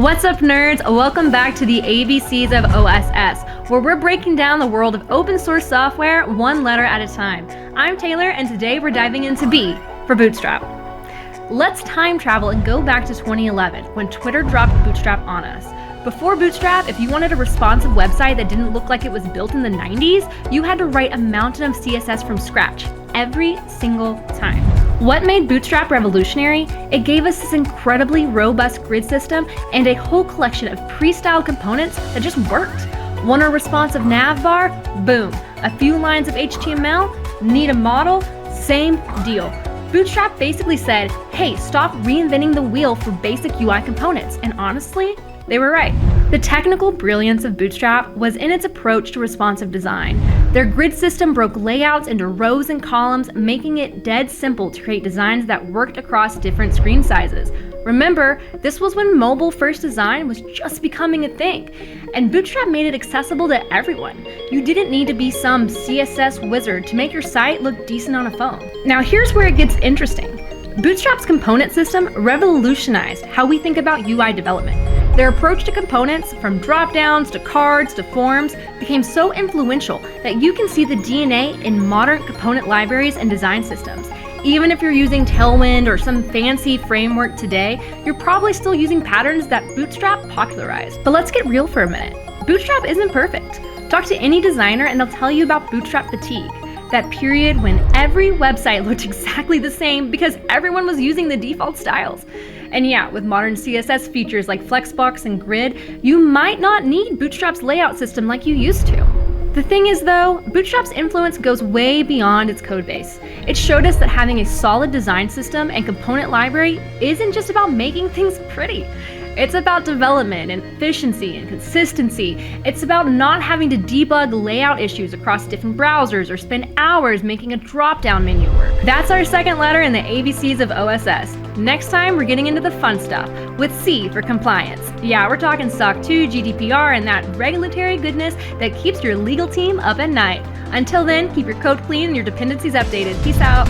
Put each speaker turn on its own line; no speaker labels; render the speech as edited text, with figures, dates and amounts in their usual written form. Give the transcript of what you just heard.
What's up, nerds? Welcome back to the ABCs of OSS, where we're breaking down the world of open source software one letter at a time. I'm Taylor, and today we're diving into B for Bootstrap. Let's time travel and go back to 2011, when Twitter dropped Bootstrap on us. Before Bootstrap, if you wanted a responsive website that didn't look like it was built in the 90s, you had to write a mountain of CSS from scratch every single time. What made Bootstrap revolutionary? It gave us this incredibly robust grid system and a whole collection of pre-styled components that just worked. Want a responsive navbar? Boom. A few lines of HTML? Need a modal? Same deal. Bootstrap basically said, hey, stop reinventing the wheel for basic UI components, and honestly, they were right. The technical brilliance of Bootstrap was in its approach to responsive design. Their grid system broke layouts into rows and columns, making it dead simple to create designs that worked across different screen sizes. Remember, this was when mobile-first design was just becoming a thing, and Bootstrap made it accessible to everyone. You didn't need to be some CSS wizard to make your site look decent on a phone. Now here's where it gets interesting. Bootstrap's component system revolutionized how we think about UI development. Their approach to components, from drop-downs to cards to forms, became so influential that you can see the DNA in modern component libraries and design systems. Even if you're using Tailwind or some fancy framework today, you're probably still using patterns that Bootstrap popularized. But let's get real for a minute. Bootstrap isn't perfect. Talk to any designer and they'll tell you about Bootstrap fatigue. That period when every website looked exactly the same because everyone was using the default styles. And yeah, with modern CSS features like Flexbox and Grid, you might not need Bootstrap's layout system like you used to. The thing is though, Bootstrap's influence goes way beyond its codebase. It showed us that having a solid design system and component library isn't just about making things pretty. It's about development and efficiency and consistency. It's about not having to debug layout issues across different browsers or spend hours making a drop-down menu work. That's our second letter in the ABCs of OSS. Next time, we're getting into the fun stuff, with C for compliance. Yeah, we're talking SOC 2, GDPR, and that regulatory goodness that keeps your legal team up at night. Until then, keep your code clean and your dependencies updated. Peace out.